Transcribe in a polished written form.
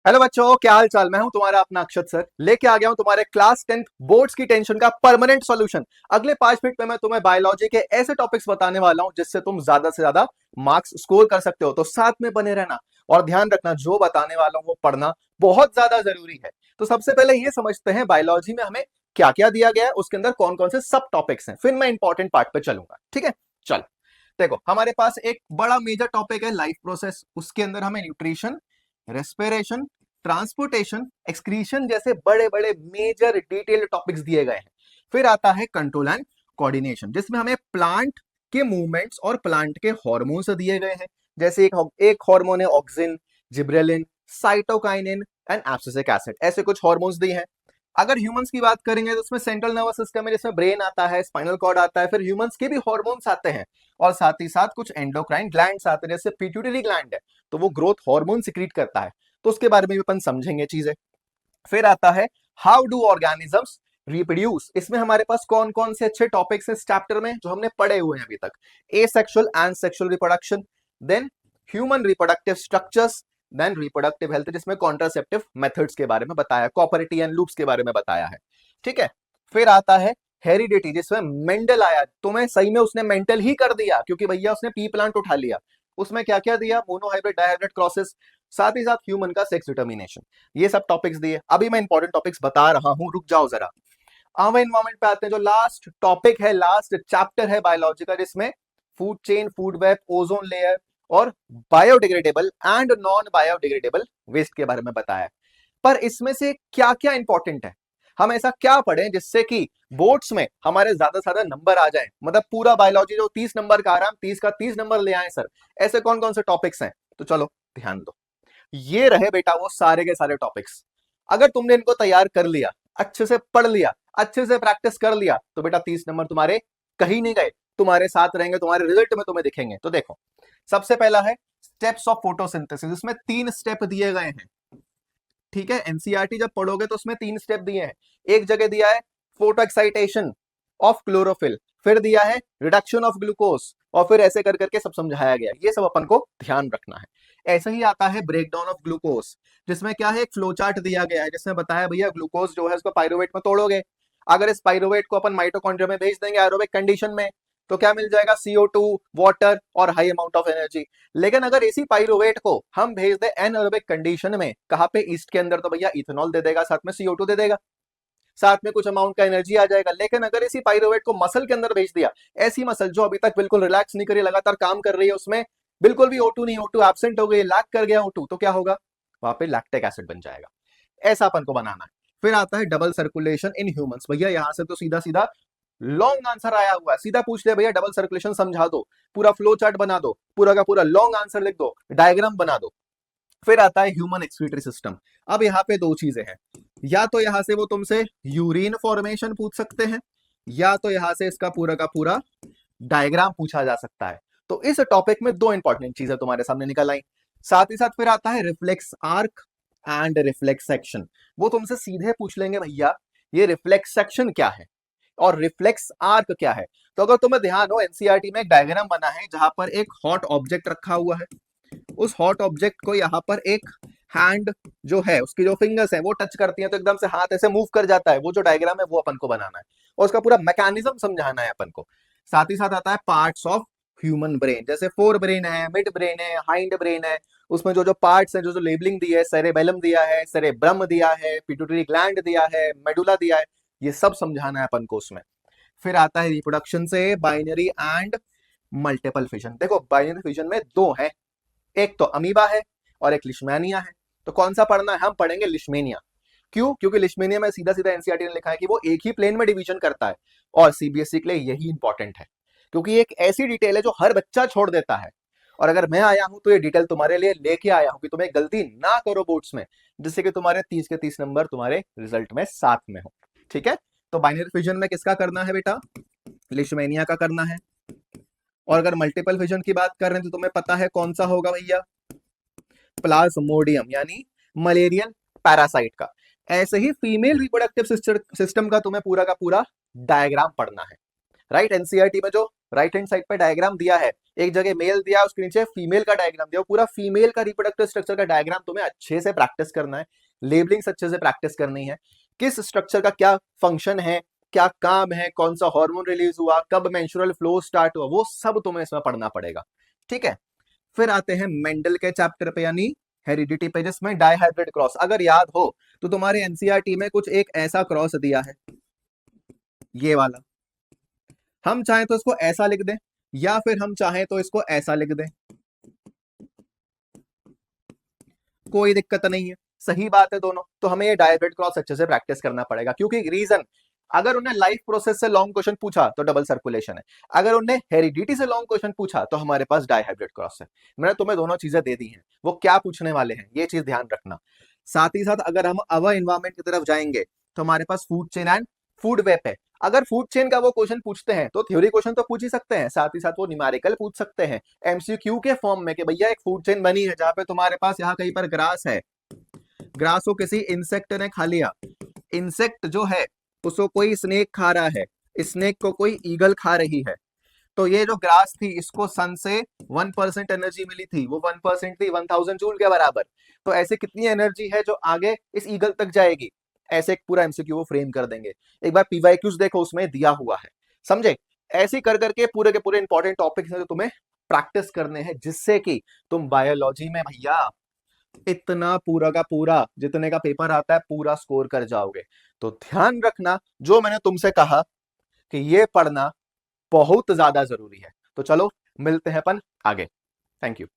Hello बच्चों, क्या हाल चाल। मैं हूं तुम्हारा अपना अक्षत सर, लेके आ गया हूं तुम्हारे क्लास 10th बोर्ड्स की टेंशन का परमानेंट सॉल्यूशन। अगले 5 मिनट में मैं तुम्हें बायोलॉजी के ऐसे टॉपिक्स बताने वाला हूं जिससे तुम ज्यादा से ज्यादा मार्क्स स्कोर कर सकते हो। तो साथ में बने रहना और ध्यान रखना, जो बताने वाला हूं वो पढ़ना बहुत ज्यादा जरूरी है। तो सबसे पहले ये समझते हैं बायोलॉजी में हमें क्या क्या दिया गया है, उसके अंदर कौन कौन से सब टॉपिक्स हैं, फिर मैं इंपॉर्टेंट पार्ट पे चलूंगा। ठीक है, चल देखो, हमारे पास एक बड़ा मेजर टॉपिक है लाइफ प्रोसेस। उसके अंदर हमें न्यूट्रिशन, रेस्पिरेशन, ट्रांसपोर्टेशन, एक्सक्रीशन जैसे बड़े बड़े मेजर डिटेल्ड टॉपिक्स दिए गए हैं। फिर आता है कंट्रोल एंड कोऑर्डिनेशन, जिसमें हमें प्लांट के मूवमेंट्स और प्लांट के हार्मोन्स दिए गए हैं। जैसे एक हार्मोन है auxin, gibberellin, cytokinin and abscisic acid, ऐसे कुछ हार्मोन्स दिए हैं। अगर ह्यूमंस की बात करेंगे तो उसमें सेंट्रल नर्वस सिस्टम है, जिसमें ब्रेन आता है, स्पाइनल कॉर्ड आता है, फिर ह्यूमंस के भी हार्मोन्स आते हैं और साथ ही साथ कुछ एंडोक्राइन ग्लैंड्स आते हैं, जैसे पिट्यूटरी ग्लैंड है तो वो ग्रोथ हार्मोन सिक्रीट करता है। तो उसके बारे में भी अपन समझेंगे चीजें। फिर आता है हाउ डू ऑर्गेनिजम्स रिप्रोड्यूस। इसमें हमारे पास कौन कौन से अच्छे टॉपिक्स हैं इस चैप्टर में जो हमने पढ़े हुए हैं अभी तक। Asexual and sexual reproduction, then human reproductive structures, then reproductive health जिसमें कॉन्ट्रासेप्टिव मेथड्स के बारे में बताया, कॉपरेटी एंड लूप्स के बारे में बताया है। ठीक है, फिर आता है हेरिडिटी, जिसमें मेंडल आया। तुम्हें सही में उसने मेंटल ही कर दिया, क्योंकि भैया उसने पी प्लांट उठा लिया। उसमें क्या क्या दिया, मोनोहाइब्रिड, डायहाइब्रिड क्रॉसेस, साथ ही साथ ह्यूमन का सेक्स डिटर्मिनेशन, ये सब टॉपिक्स दिए। अभी मैं इंपॉर्टेंट टॉपिक्स बता रहा हूं, रुक जाओ जरा। अब एनवायरमेंट पे आते हैं, जो लास्ट टॉपिक है, लास्ट चैप्टर है बायोलॉजी का, जिसमें food chain, food web, ozone layer और biodegradable and non biodegradable waste के बारे में बताया। पर इसमें से क्या क्या इंपॉर्टेंट है, हम ऐसा क्या पढ़ें जिससे कि बोर्ड्स में हमारे ज्यादा से ज्यादा नंबर आ जाए, मतलब पूरा बायोलॉजी जो 30 नंबर का आ रहा है, 30 का 30 नंबर ले आए सर। ऐसे कौन कौन से टॉपिक्स हैं, तो चलो ध्यान दो। ये रहे बेटा वो सारे के सारे टॉपिक्स। अगर तुमने इनको तैयार कर लिया, अच्छे से पढ़ लिया, अच्छे से प्रैक्टिस कर लिया, तो बेटा 30 नंबर तुम्हारे कहीं नहीं गए, तुम्हारे साथ रहेंगे, तुम्हारे रिजल्ट में तुम्हें दिखेंगे। तो देखो, सबसे पहला है स्टेप्स ऑफ फोटोसिंथेसिस। इसमें 3 स्टेप दिए गए हैं। ठीक है, एनसीईआरटी जब पढ़ोगे तो उसमें 3 स्टेप दिए हैं। एक जगह दिया है फोटो एक्साइटेशन ऑफ क्लोरोफिल, फिर दिया है रिडक्शन ऑफ ग्लूकोज, और फिर ऐसे कर करके सब समझाया गया। ये सब अपन को ध्यान रखना है। ऐसे ही आता है ब्रेकडाउन ऑफ ग्लूकोज, जिसमें क्या है, एक फ्लो चार्ट दिया गया है, जिसमें बताया भैया ग्लूकोज जो है उसको पाइरुवेट में तोड़ोगे। अगर इस पाइरुवेट को अपन माइटोकॉन्ड्रिया में भेज देंगे एरोबिक कंडीशन में, तो क्या मिल जाएगा, CO2, वाटर और हाई अमाउंट ऑफ एनर्जी। लेकिन अगर इसी पाइरुवेट को हम भेज दें एनएरोबिक कंडीशन में, कहां पे, ईस्ट के अंदर, तो भैया इथेनॉल दे देगा, साथ में CO2 दे देगा, साथ में कुछ अमाउंट का एनर्जी आ जाएगा। लेकिन अगर इसी पाइरुवेट को मसल के अंदर भेज दिया, ऐसी मसल जो अभी तक बिल्कुल रिलैक्स नहीं करी, लगातार काम कर रही है, उसमें बिल्कुल भी O2 नहीं, O2 एब्सेंट हो गई, लैक कर गया O2, तो क्या होगा, वहां पे लैक्टिक एसिड बन जाएगा। ऐसा अपन को बनाना है। फिर आता है डबल सर्कुलेशन इन ह्यूमंस। भैया यहां से तो सीधा सीधा लॉन्ग आंसर आया हुआ है, सीधा पूछ ले भैया डबल सर्कुलेशन समझा दो, पूरा फ्लो चार्ट बना दो, पूरा का पूरा लॉन्ग आंसर लिख दो, डायग्राम बना दो। फिर आता है ह्यूमन एक्सक्रीटरी सिस्टम। अब यहाँ पे दो चीजें हैं, या तो यहां से वो तुमसे यूरिन फॉर्मेशन पूछ सकते हैं, या तो यहां से इसका पूरा का पूरा डायग्राम पूछा जा सकता है। तो इस टॉपिक में दो इंपॉर्टेंट चीजें तुम्हारे सामने निकल आई। साथ ही साथ फिर आता है reflex arc and reflex section. वो तुमसे सीधे पूछ लेंगे भैया ये रिफ्लेक्स सेक्शन क्या है और रिफ्लेक्स आर्क क्या है। तो अगर तुम्हें ध्यान हो, एनसीईआरटी में एक डायग्राम बना है जहां पर एक हॉट ऑब्जेक्ट रखा हुआ है। उस हॉट ऑब्जेक्ट को यहाँ पर एक हैंड जो है, उसकी जो फिंगर्स हैं वो टच करती हैं, तो एकदम से हाथ ऐसे मूव कर जाता है। वो जो डायग्राम है वो अपन को बनाना है और उसका पूरा मैकेनिज्म समझाना है अपन को। साथ ही साथ आता है पार्ट्स ऑफ ह्यूमन ब्रेन, जैसे फोर ब्रेन है, मिड ब्रेन है, हाइंड ब्रेन है। उसमें जो जो पार्ट्स हैं, जो जो लेबलिंग दी है, सेरेबेलम दिया है, सेरेब्रम दिया है, पिट्यूटरी ग्लैंड दिया है, मेडुला दिया है, ये सब समझाना है अपन को उसमें। फिर आता है रिप्रोडक्शन से बाइनरी एंड मल्टीपल फिजन। देखो बाइनरी फिजन में दो है, एक तो अमीबा है और एक लिश्मेनिया है। तो कौन सा पढ़ना है, हम पढ़ेंगे लिश्मेनिया। क्यों, क्योंकि लिश्मेनिया में सीधा सीधा एनसीईआरटी ने लिखा है कि वो एक ही प्लेन में डिवीजन करता है, और सीबीएसई के लिए यही इंपॉर्टेंट है, क्योंकि एक ऐसी डिटेल है जो हर बच्चा छोड़ देता है। और अगर मैं आया हूं तो ये डिटेल तुम्हारे लिए लेके आया हूं कि तुम्हें गलती ना करो बोर्ड्स में, जिससे कि तुम्हारे 30 के 30 नंबर तुम्हारे रिजल्ट में साथ में हो। ठीक है, तो बाइनरी फिजन में किसका करना है बेटा, लिश्मेनिया का करना है। और अगर मल्टीपल फिजन की बात कर रहे हैं तो तुम्हें पता है कौन सा होगा भैया, प्लाज्मोडियम, यानी मलेरियन पैरासाइट का। ऐसे ही फीमेल रिप्रोडक्टिव सिस्टम का तुम्हें पूरा का पूरा डायग्राम पढ़ना है। राइट, एनसीईआरटी में जो राइट हैंड साइड पे डायग्राम दिया है, एक जगह मेल दिया, उसके नीचे फीमेल का डायग्राम दिया, पूरा फीमेल का रिप्रोडक्टिव स्ट्रक्चर का डायग्राम तुम्हें अच्छे से प्रैक्टिस करना है, लेबलिंग्स अच्छे से प्रैक्टिस करनी है, किस स्ट्रक्चर का क्या फंक्शन है, क्या काम है, कौन सा हार्मोन रिलीज हुआ, कब मेंस्ट्रुअल फ्लो स्टार्ट हुआ, वो सब तुम्हें इसमें पढ़ना पड़ेगा। ठीक है, फिर आते हैं मेंडल के चैप्टर पे, यानी हेरिडिटी पे, जिसमें डायहाइब्रिड क्रॉस। अगर याद हो तो तुम्हारे एनसीईआरटी में कुछ एक ऐसा क्रॉस दिया है, ये वाला। हम चाहें तो इसको ऐसा लिख दें, या फिर हम चाहें तो इसको ऐसा लिख दें, कोई दिक्कत नहीं है, सही बात है दोनों। तो हमें ये डायहाइब्रिड क्रॉस अच्छे से प्रैक्टिस करना पड़ेगा, क्योंकि रीजन, अगर उन्हें लाइफ प्रोसेस से लॉन्ग क्वेश्चन पूछा तो डबल सर्कुलेशन है, अगर उन्हें हेरिडिटी से लॉन्ग क्वेश्चन पूछा तो हमारे पास डायहाइब्रिड क्रॉस है। मैंने तुम्हें दोनों चीजें दे दी हैं, वो क्या पूछने वाले हैं ये चीज ध्यान रखना। साथ ही साथ अगर हम अवर इन्वायरमेंट की तरफ जाएंगे तो हमारे पास food chain and food web है। अगर फूड चेन का वो क्वेश्चन पूछते हैं तो थ्योरी क्वेश्चन तो पूछ ही सकते हैं, साथ ही साथ वो न्यूमेरिकल पूछ सकते हैं एमसीक्यू के फॉर्म में, कि भैया एक फूड चेन बनी है जहां पे तुम्हारे पास यहाँ कहीं पर ग्रास है, ग्रास को किसी इंसेक्ट ने खा लिया, इंसेक्ट जो है उसको कोई स्नेक खा रहा है, स्नेक को कोई ईगल खा रही है, तो ये जो ग्रास थी इसको सन से 1% एनर्जी मिली थी, वो 1% थी 1000 जूल के बराबर। तो ऐसे कितनी एनर्जी है जो आगे इस ईगल तक जाएगी, ऐसे एक पूरा एमसीक्यू वो फ्रेम कर देंगे। एक बार पीवाईक्यूज देखो, उसमें दिया हुआ है, समझे। ऐसे कर करके पूरे के पूरे इंपॉर्टेंट टॉपिक्स हैं जो तुम्हें प्रैक्टिस करने हैं, जिससे कि तुम बायोलॉजी में भैया इतना पूरा का पूरा जितने का पेपर आता है पूरा स्कोर कर जाओगे। तो ध्यान रखना जो मैंने तुमसे कहा कि ये पढ़ना बहुत ज्यादा जरूरी है। तो चलो मिलते हैं अपन आगे। Thank you.